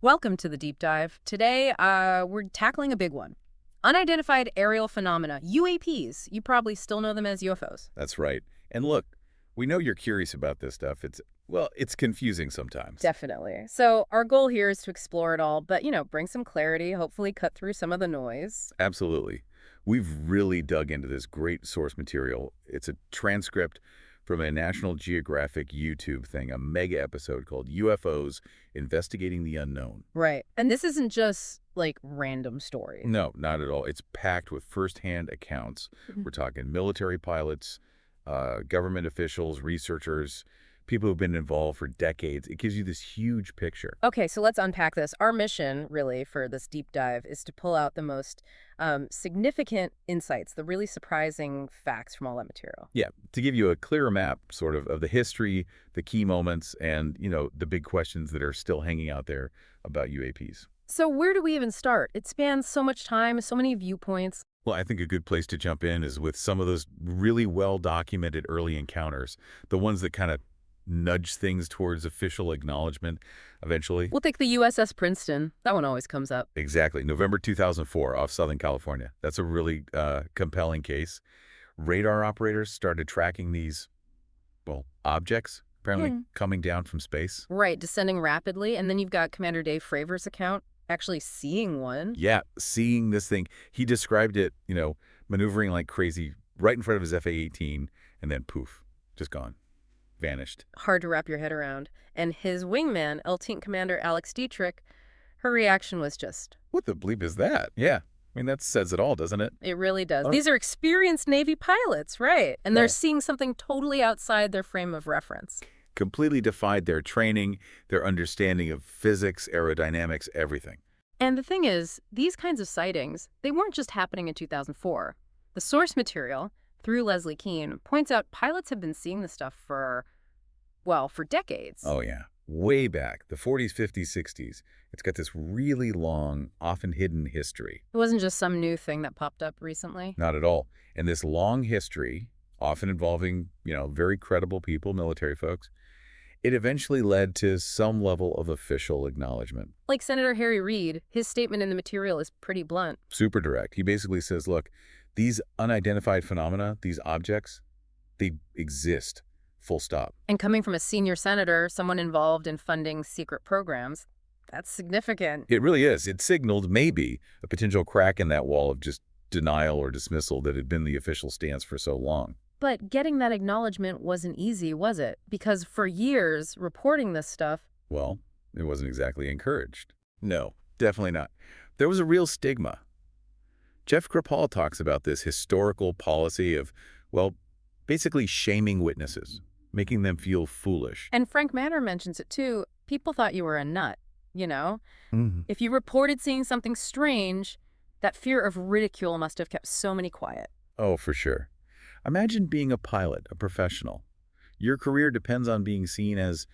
Welcome to the deep dive. Today, we're tackling a big one. Unidentified aerial phenomena, UAPs. You probably still know them as UFOs. That's right. And look, we know you're curious about this stuff. It's confusing sometimes. Definitely. So our goal here is to explore it all, but, bring some clarity, hopefully cut through some of the noise. Absolutely. We've really dug into this great source material. It's a transcript from a National Geographic YouTube thing, a mega episode called UFOs Investigating the Unknown. Right. And this isn't just, like, random stories. No, not at all. It's packed with firsthand accounts. We're talking military pilots, government officials, researchers, people who've been involved for decades. It gives you this huge picture. Okay, so let's unpack this. Our mission, really, for this deep dive is to pull out the most significant insights, the really surprising facts from all that material. Yeah, to give you a clearer map, sort of the history, the key moments, and, the big questions that are still hanging out there about UAPs. So where do we even start? It spans so much time, so many viewpoints. Well, I think a good place to jump in is with some of those really well-documented early encounters, the ones that kind of nudge things towards official acknowledgement eventually. We'll take the USS Princeton. That one always comes up. Exactly. November 2004 off Southern California. That's a really compelling case. Radar operators started tracking these, well, objects apparently coming down from space. Right, descending rapidly. And then you've got Commander Dave Fravor's account actually seeing one. Yeah, seeing this thing. He described it, maneuvering like crazy right in front of his FA-18 and then poof, just gone. Vanished. Hard to wrap your head around. And his wingman, Lieutenant Commander Alex Dietrich, her reaction was just... What the bleep is that? Yeah. I mean, that says it all, doesn't it? It really does. These are experienced Navy pilots, right? And they're seeing something totally outside their frame of reference. Completely defied their training, their understanding of physics, aerodynamics, everything. And the thing is, these kinds of sightings, they weren't just happening in 2004. The source material, through Leslie Kean, points out pilots have been seeing this stuff for decades. Oh, yeah. Way back, the 40s, 50s, 60s. It's got this really long, often hidden history. It wasn't just some new thing that popped up recently. Not at all. And this long history, often involving, very credible people, military folks, it eventually led to some level of official acknowledgement. Like Senator Harry Reid, his statement in the material is pretty blunt. Super direct. He basically says, look, these unidentified phenomena, these objects, they exist, full stop. And coming from a senior senator, someone involved in funding secret programs, that's significant. It really is. It signaled maybe a potential crack in that wall of just denial or dismissal that had been the official stance for so long. But getting that acknowledgement wasn't easy, was it? Because for years, reporting this stuff... Well, it wasn't exactly encouraged. No, definitely not. There was a real stigma. Jeff Kripal talks about this historical policy of, basically shaming witnesses, making them feel foolish. And Frank Manor mentions it too. People thought you were a nut, Mm-hmm. If you reported seeing something strange, that fear of ridicule must have kept so many quiet. Oh, for sure. Imagine being a pilot, a professional. Your career depends on being seen as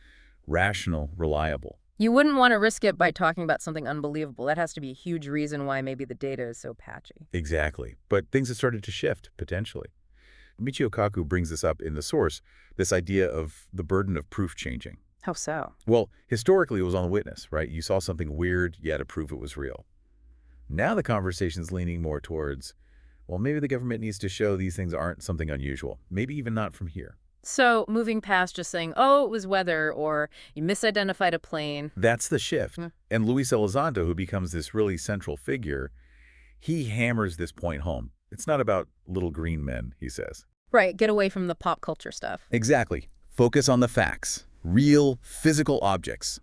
rational, reliable. You wouldn't want to risk it by talking about something unbelievable. That has to be a huge reason why maybe the data is so patchy. Exactly. But things have started to shift, potentially. Michio Kaku brings this up in the source, this idea of the burden of proof changing. How so? Well, historically, it was on the witness, right? You saw something weird, you had to prove it was real. Now the conversation's leaning more towards, maybe the government needs to show these things aren't something unusual, maybe even not from here. So moving past just saying, oh, it was weather, or you misidentified a plane. That's the shift. And Luis Elizondo, who becomes this really central figure, he hammers this point home. It's not about little green men, he says. Right, get away from the pop culture stuff. Exactly. Focus on the facts. Real, physical objects,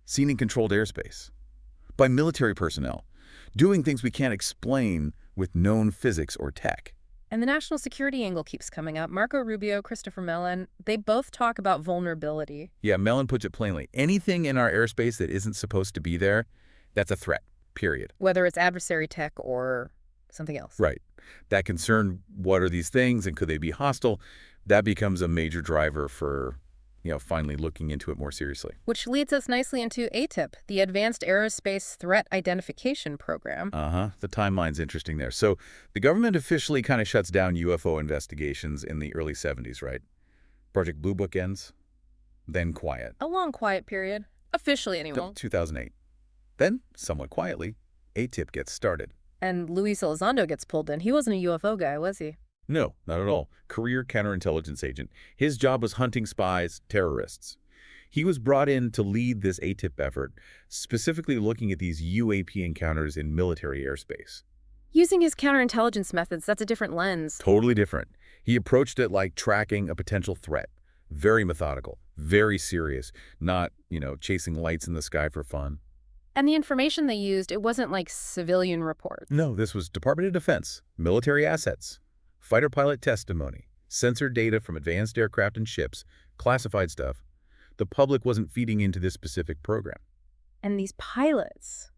seen in controlled airspace, by military personnel, doing things we can't explain with known physics or tech. And the national security angle keeps coming up. Marco Rubio, Christopher Mellon, they both talk about vulnerability. Yeah, Mellon puts it plainly. Anything in our airspace that isn't supposed to be there, that's a threat, period. Whether it's adversary tech or something else. Right. That concern, what are these things and could they be hostile, that becomes a major driver for finally looking into it more seriously. Which leads us nicely into ATIP, the Advanced Aerospace Threat Identification Program. The timeline's interesting there. So the government officially kind of shuts down UFO investigations in the early 70s, right? Project Blue Book ends, then quiet. A long quiet period. Officially, anyway. 2008. Then, somewhat quietly, a tip gets started. And Luis Elizondo gets pulled in. He wasn't a UFO guy, was he? No, not at all. Career counterintelligence agent. His job was hunting spies, terrorists. He was brought in to lead this ATIP effort, specifically looking at these UAP encounters in military airspace. Using his counterintelligence methods, that's a different lens. Totally different. He approached it like tracking a potential threat. Very methodical, very serious, not, chasing lights in the sky for fun. And the information they used, it wasn't like civilian reports. No, this was Department of Defense, military assets, fighter pilot testimony, sensor data from advanced aircraft and ships, classified stuff. The public wasn't feeding into this specific program. And these pilots,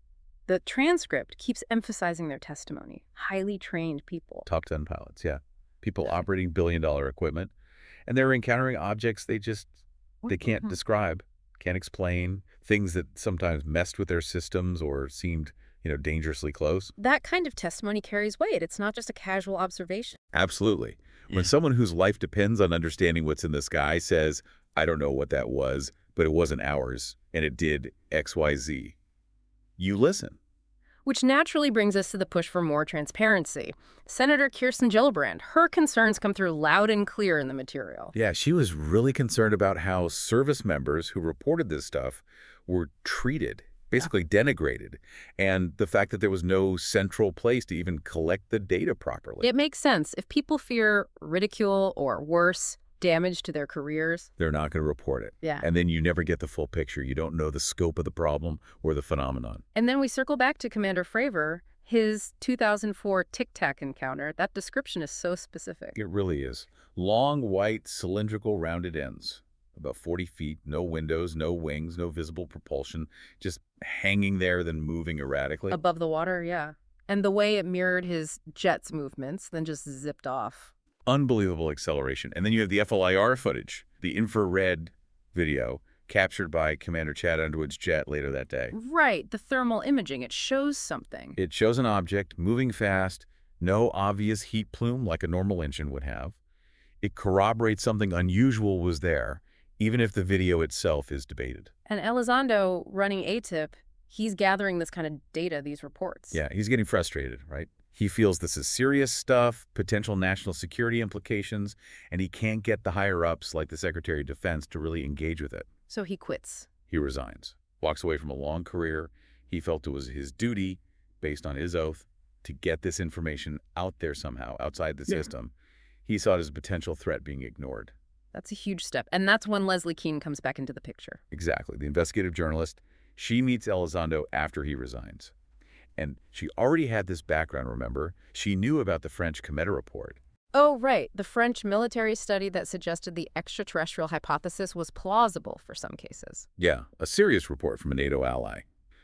the transcript keeps emphasizing their testimony. Highly trained people. Top 10 pilots, yeah. People operating billion-dollar equipment. And they're encountering objects they can't describe, can't explain, things that sometimes messed with their systems or seemed, dangerously close. That kind of testimony carries weight. It's not just a casual observation. Absolutely. When someone whose life depends on understanding what's in the sky says, I don't know what that was, but it wasn't ours, and it did XYZ, you listen. Which naturally brings us to the push for more transparency. Senator Kirsten Gillibrand, her concerns come through loud and clear in the material. Yeah, she was really concerned about how service members who reported this stuff were treated, basically denigrated, and the fact that there was no central place to even collect the data properly. It makes sense. If people fear ridicule or worse, damage to their careers, they're not going to report it. Yeah. And then you never get the full picture. You don't know the scope of the problem or the phenomenon. And then we circle back to Commander Fravor, his 2004 Tic Tac encounter. That description is so specific. It really is. Long, white, cylindrical, rounded ends. About 40 feet, no windows, no wings, no visible propulsion, just hanging there, then moving erratically. Above the water, yeah. And the way it mirrored his jet's movements, then just zipped off. Unbelievable acceleration. And then you have the FLIR footage, the infrared video captured by Commander Chad Underwood's jet later that day. Right, the thermal imaging, it shows something. It shows an object moving fast, no obvious heat plume like a normal engine would have. It corroborates something unusual was there, even if the video itself is debated. And Elizondo, running ATIP, he's gathering this kind of data, these reports. Yeah, he's getting frustrated, right? He feels this is serious stuff, potential national security implications, and he can't get the higher-ups like the Secretary of Defense to really engage with it. So he quits. He resigns, walks away from a long career. He felt it was his duty, based on his oath, to get this information out there somehow, outside the system. He saw it as a potential threat being ignored. That's a huge step. And that's when Leslie Kean comes back into the picture. Exactly. The investigative journalist. She meets Elizondo after he resigns. And she already had this background, remember? She knew about the French Cometa report. Oh, right. The French military study that suggested the extraterrestrial hypothesis was plausible for some cases. Yeah, a serious report from a NATO ally.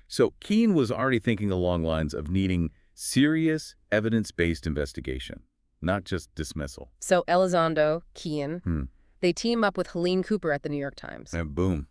So Kean was already thinking along lines of needing serious, evidence-based investigation, not just dismissal. So Elizondo, Kean, they team up with Helene Cooper at the New York Times. And boom,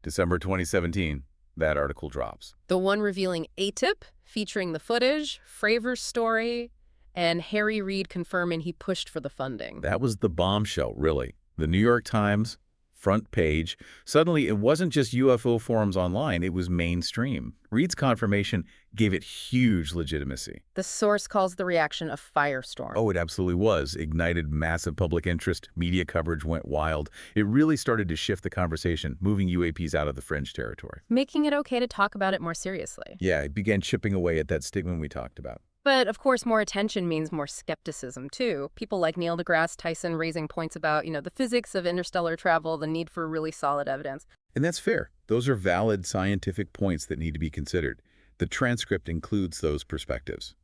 December 2017. That article drops. The one revealing ATIP, featuring the footage, Fravor's story, and Harry Reid confirming he pushed for the funding. That was the bombshell, really. The New York Times, front page. Suddenly, it wasn't just UFO forums online, it was mainstream. Reid's confirmation gave it huge legitimacy. The source calls the reaction a firestorm. Oh, it absolutely was. Ignited massive public interest. Media coverage went wild. It really started to shift the conversation, moving UAPs out of the fringe territory. Making it okay to talk about it more seriously. Yeah, it began chipping away at that stigma we talked about. But, of course, more attention means more skepticism, too. People like Neil deGrasse Tyson raising points about, the physics of interstellar travel, the need for really solid evidence. And that's fair. Those are valid scientific points that need to be considered. The transcript includes those perspectives.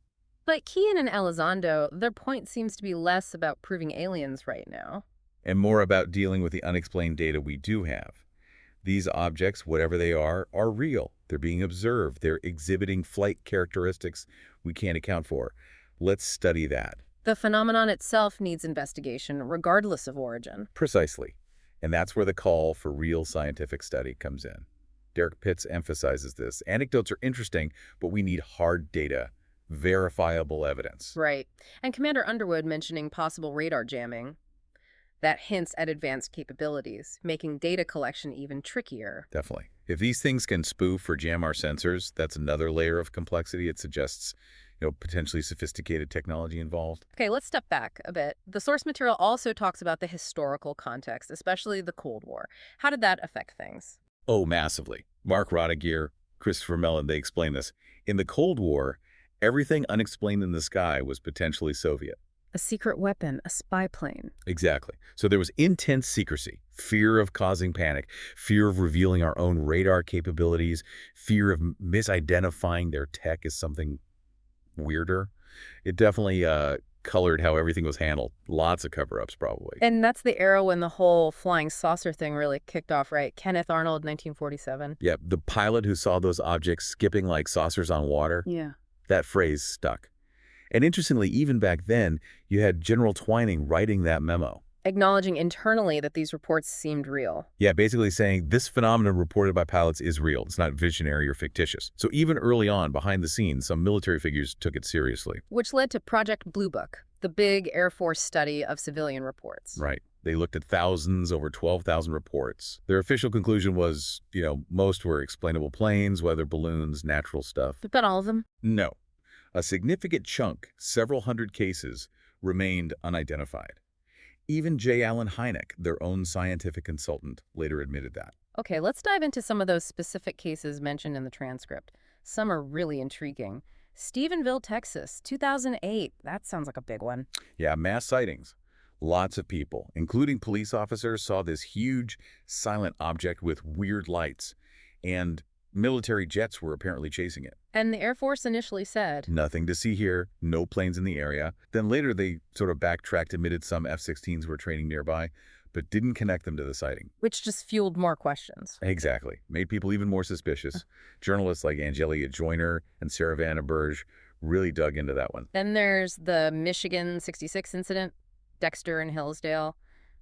But Kean and Elizondo, their point seems to be less about proving aliens right now. And more about dealing with the unexplained data we do have. These objects, whatever they are real. They're being observed. They're exhibiting flight characteristics we can't account for. Let's study that. The phenomenon itself needs investigation, regardless of origin. Precisely. And that's where the call for real scientific study comes in. Derek Pitts emphasizes this. Anecdotes are interesting, but we need hard data, verifiable evidence. Right. And Commander Underwood mentioning possible radar jamming. That hints at advanced capabilities, making data collection even trickier. Definitely. If these things can spoof or jam our sensors, that's another layer of complexity. It suggests, potentially sophisticated technology involved. Okay, let's step back a bit. The source material also talks about the historical context, especially the Cold War. How did that affect things? Oh, massively. Mark Rodigier, Christopher Mellon, they explain this. In the Cold War, everything unexplained in the sky was potentially Soviet. A secret weapon, a spy plane. Exactly. So there was intense secrecy, fear of causing panic, fear of revealing our own radar capabilities, fear of misidentifying their tech as something weirder. It definitely colored how everything was handled. Lots of cover-ups, probably. And that's the era when the whole flying saucer thing really kicked off, right? Kenneth Arnold, 1947. Yeah, the pilot who saw those objects skipping like saucers on water, Yeah. that phrase stuck. And interestingly, even back then, you had General Twining writing that memo. Acknowledging internally that these reports seemed real. Yeah, basically saying this phenomenon reported by pilots is real. It's not visionary or fictitious. So even early on, behind the scenes, some military figures took it seriously. Which led to Project Blue Book, the big Air Force study of civilian reports. Right. They looked at thousands, over 12,000 reports. Their official conclusion was, most were explainable planes, weather balloons, natural stuff. But all of them? No. A significant chunk, several hundred cases, remained unidentified. Even J. Allen Hynek, their own scientific consultant, later admitted that. Okay, let's dive into some of those specific cases mentioned in the transcript. Some are really intriguing. Stephenville, Texas, 2008. That sounds like a big one. Yeah, mass sightings. Lots of people, including police officers, saw this huge, silent object with weird lights. And military jets were apparently chasing it. And the Air Force initially said, Nothing to see here, no planes in the area. Then later they sort of backtracked, admitted some F-16s were training nearby, but didn't connect them to the sighting. which just fueled more questions. Exactly. Made people even more suspicious. Journalists like Angelia Joyner and Sarah Vandenberg really dug into that one. Then there's the Michigan 66 incident, Dexter and Hillsdale,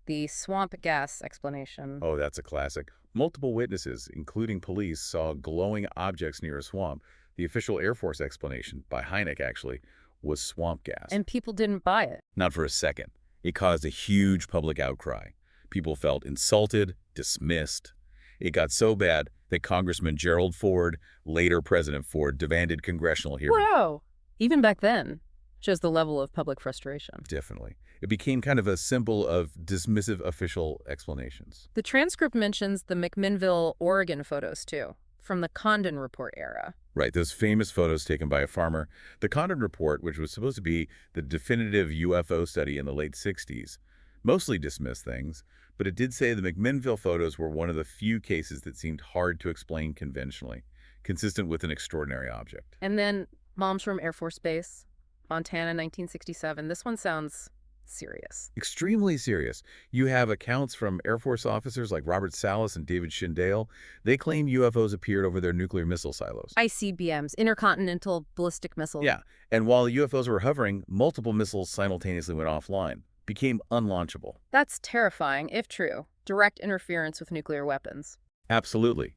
the swamp gas explanation. Oh, that's a classic. Multiple witnesses, including police, saw glowing objects near a swamp. The official Air Force explanation, by Hynek actually, was swamp gas. And people didn't buy it. Not for a second. It caused a huge public outcry. People felt insulted, dismissed. It got so bad that Congressman Gerald Ford, later President Ford, demanded congressional hearings. Wow! Even back then, shows the level of public frustration. Definitely. It became kind of a symbol of dismissive official explanations. The transcript mentions the McMinnville, Oregon photos, too, from the Condon Report era. Right, those famous photos taken by a farmer. The Condon Report, which was supposed to be the definitive UFO study in the late 60s, mostly dismissed things, but it did say the McMinnville photos were one of the few cases that seemed hard to explain conventionally, consistent with an extraordinary object. And then Moms from Air Force Base, Montana, 1967. This one sounds serious. Extremely serious. You have accounts from Air Force officers like Robert Salas and David Shindale. They claim UFOs appeared over their nuclear missile silos. ICBMs, Intercontinental Ballistic Missiles. Yeah, and while the UFOs were hovering, multiple missiles simultaneously went offline, became unlaunchable. That's terrifying, if true. Direct interference with nuclear weapons. Absolutely.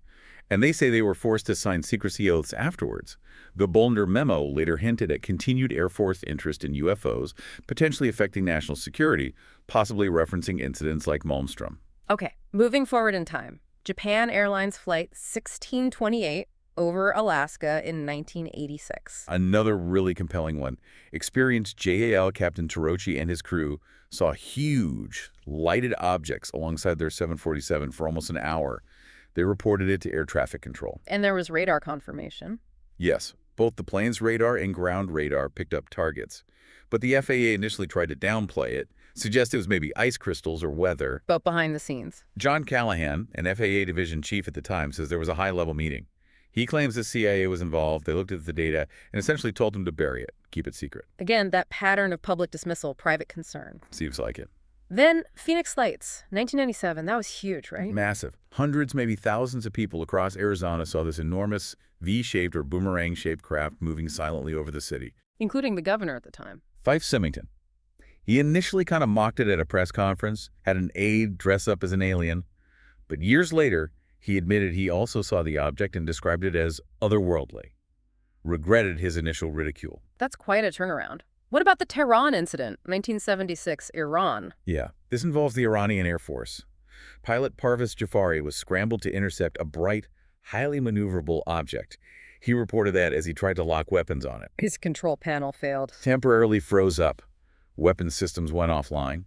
And they say they were forced to sign secrecy oaths afterwards. The Boulder memo later hinted at continued Air Force interest in UFOs, potentially affecting national security, possibly referencing incidents like Malmstrom. Okay, moving forward in time. Japan Airlines Flight 1628 over Alaska in 1986. Another really compelling one. Experienced JAL Captain Torochi and his crew saw huge, lighted objects alongside their 747 for almost an hour. They reported it to air traffic control. And there was radar confirmation. Yes, both the plane's radar and ground radar picked up targets. But the FAA initially tried to downplay it, suggest it was maybe ice crystals or weather. But behind the scenes. John Callahan, an FAA division chief at the time, says there was a high-level meeting. He claims the CIA was involved, they looked at the data, and essentially told them to bury it, keep it secret. Again, that pattern of public dismissal, private concern. Seems like it. Then Phoenix Lights, 1997. That was huge, right? Massive. Hundreds, maybe thousands of people across Arizona saw this enormous V-shaped or boomerang-shaped craft moving silently over the city. Including the governor at the time. Fife Symington. He initially kind of mocked it at a press conference, had an aide dress up as an alien, but years later, he admitted he also saw the object and described it as otherworldly. Regretted his initial ridicule. That's quite a turnaround. What about the Tehran incident, 1976, Iran? Yeah, this involves the Iranian Air Force. Pilot Parvez Jafari was scrambled to intercept a bright, highly maneuverable object. He reported that as he tried to lock weapons on it. His control panel failed. Temporarily froze up. Weapon systems went offline.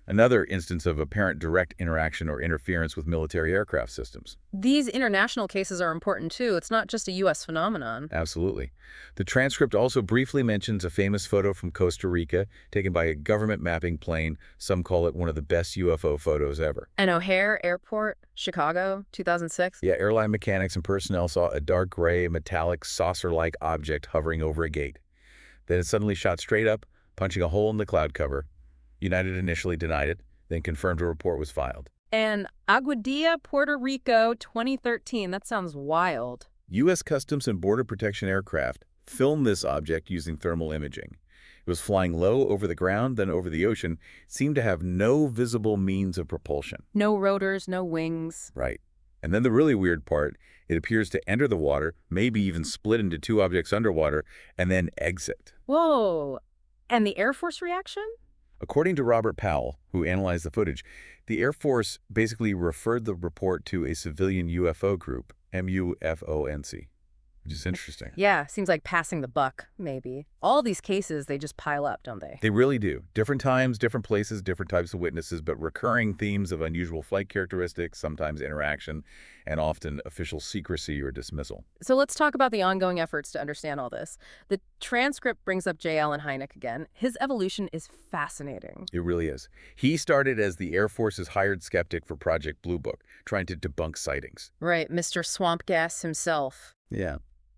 Another instance of apparent direct interaction or interference with military aircraft systems. These international cases are important too. It's not just a U.S. phenomenon. Absolutely. The transcript also briefly mentions a famous photo from Costa Rica taken by a government mapping plane. Some call it one of the best UFO photos ever. And O'Hare Airport, Chicago, 2006? Yeah, airline mechanics and personnel saw a dark gray, metallic, saucer-like object hovering over a gate. Then it suddenly shot straight up, punching a hole in the cloud cover. United initially denied it, then confirmed a report was filed. And Aguadilla, Puerto Rico, 2013. That sounds wild. U.S. Customs and Border Protection aircraft filmed this object using thermal imaging. It was flying low over the ground, then over the ocean, seemed to have no visible means of propulsion. No rotors, no wings. Right. And then the really weird part, it appears to enter the water, maybe even split into two objects underwater, and then exit. Whoa. And the Air Force reaction? According to Robert Powell, who analyzed the footage, the Air Force basically referred the report to a civilian UFO group, MUFONC, which is interesting. Yeah, seems like passing the buck, maybe. All these cases, they just pile up, don't they? They really do. Different times, different places, different types of witnesses, but recurring themes of unusual flight characteristics, sometimes interaction, and often official secrecy or dismissal. So let's talk about the ongoing efforts to understand all this. The transcript brings up J. Allen Hynek again. His evolution is fascinating. It really is. He started as the Air Force's hired skeptic for Project Blue Book, trying to debunk sightings. Right, Mr. Swamp Gas himself. Yeah.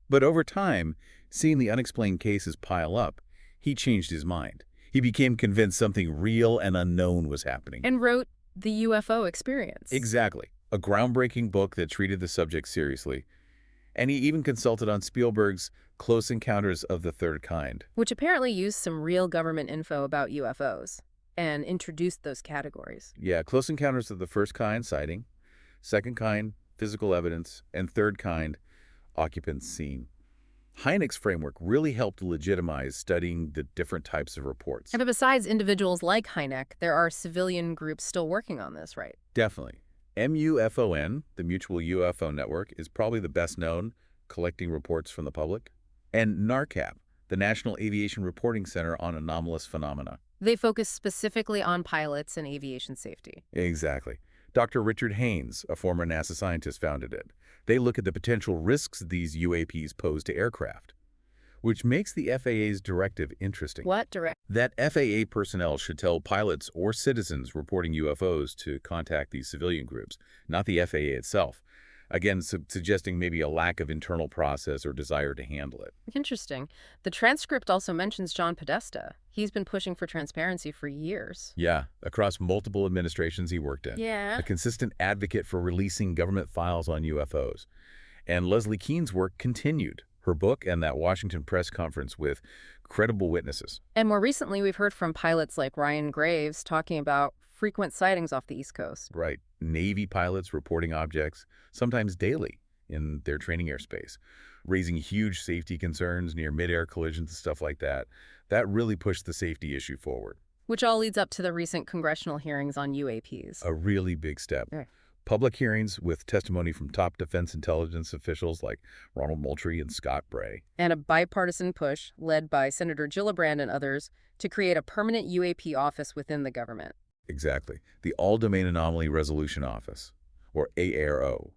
But over time, seeing the unexplained cases pile up, he changed his mind. He became convinced something real and unknown was happening. And wrote The UFO Experience. Exactly. A groundbreaking book that treated the subject seriously. And he even consulted on Spielberg's Close Encounters of the Third Kind. Which apparently used some real government info about UFOs and introduced those categories. Yeah, Close Encounters of the First Kind, sighting. Second kind, physical evidence. And third kind, occupants seen. Hynek's framework really helped legitimize studying the different types of reports. But besides individuals like Hynek, there are civilian groups still working on this, right? Definitely. MUFON, the Mutual UFO Network, is probably the best known, collecting reports from the public. And NARCAP, the National Aviation Reporting Center on Anomalous Phenomena. They focus specifically on pilots and aviation safety. Exactly. Dr. Richard Haynes, a former NASA scientist, founded it. They look at the potential risks these UAPs pose to aircraft, which makes the FAA's directive interesting. What direct? That FAA personnel should tell pilots or citizens reporting UFOs to contact these civilian groups, not the FAA itself. Again, suggesting maybe a lack of internal process or desire to handle it. Interesting. The transcript also mentions John Podesta. He's been pushing for transparency for years. Yeah, across multiple administrations he worked in. Yeah. A consistent advocate for releasing government files on UFOs. And Leslie Kean's work continued. Her book and that Washington press conference with credible witnesses. And more recently, we've heard from pilots like Ryan Graves talking about frequent sightings off the East Coast. Right. Navy pilots reporting objects, sometimes daily, in their training airspace, raising huge safety concerns near mid-air collisions and stuff like that. That really pushed the safety issue forward. Which all leads up to the recent congressional hearings on UAPs. A really big step. Right. Public hearings with testimony from top defense intelligence officials like Ronald Moultrie and Scott Bray. And a bipartisan push led by Senator Gillibrand and others to create a permanent UAP office within the government. Exactly. The All-Domain Anomaly Resolution Office, or AARO,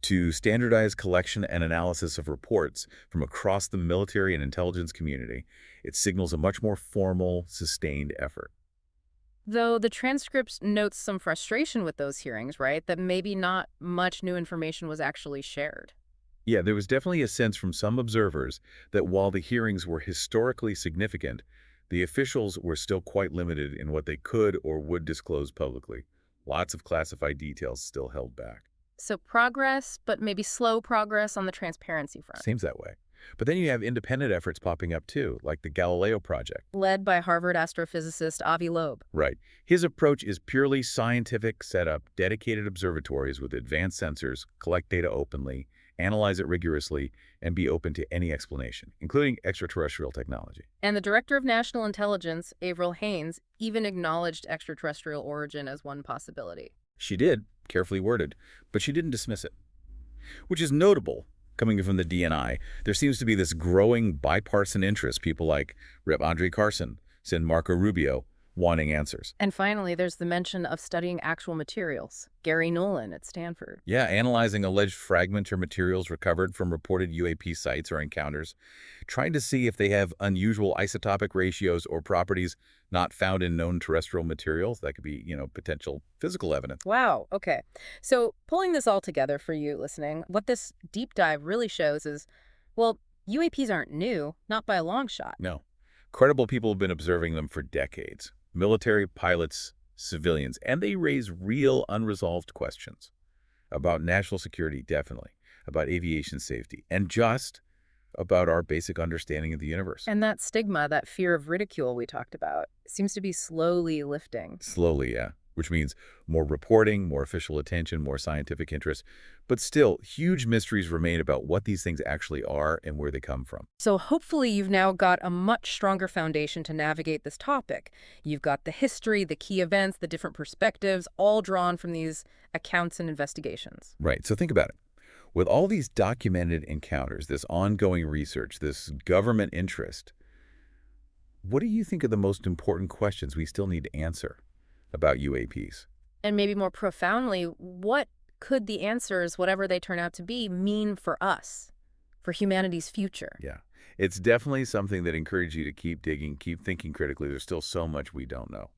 to standardize collection and analysis of reports from across the military and intelligence community. It signals a much more formal, sustained effort. Though the transcript notes some frustration with those hearings, right? That maybe not much new information was actually shared. Yeah, there was definitely a sense from some observers that while the hearings were historically significant, the officials were still quite limited in what they could or would disclose publicly. Lots of classified details still held back. So progress, but maybe slow progress on the transparency front. Seems that way. But then you have independent efforts popping up too, like the Galileo Project. Led by Harvard astrophysicist Avi Loeb. Right. His approach is purely scientific setup, dedicated observatories with advanced sensors, collect data openly, analyze it rigorously, and be open to any explanation, including extraterrestrial technology. And the Director of National Intelligence, Avril Haines, even acknowledged extraterrestrial origin as one possibility. She did, carefully worded, but she didn't dismiss it, which is notable. Coming from the DNI, there seems to be this growing bipartisan interest, people like Rep. Andre Carson, Sen. Marco Rubio, wanting answers. And finally, there's the mention of studying actual materials. Gary Nolan at Stanford. Yeah, analyzing alleged fragments or materials recovered from reported UAP sites or encounters, trying to see if they have unusual isotopic ratios or properties not found in known terrestrial materials. That could be, potential physical evidence. Wow, okay. So pulling this all together for you listening, what this deep dive really shows is, well, UAPs aren't new, not by a long shot. No. Credible people have been observing them for decades. Military, pilots, civilians, and they raise real unresolved questions about national security, definitely, about aviation safety, and just about our basic understanding of the universe. And that stigma, that fear of ridicule we talked about, seems to be slowly lifting. Slowly, yeah, which means more reporting, more official attention, more scientific interest. But still, huge mysteries remain about what these things actually are and where they come from. So hopefully you've now got a much stronger foundation to navigate this topic. You've got the history, the key events, the different perspectives, all drawn from these accounts and investigations. Right, so think about it. With all these documented encounters, this ongoing research, this government interest, what do you think are the most important questions we still need to answer about UAPs? And maybe more profoundly, what could the answers, whatever they turn out to be, mean for us, for humanity's future? Yeah, it's definitely something that encourages you to keep digging, keep thinking critically. There's still so much we don't know.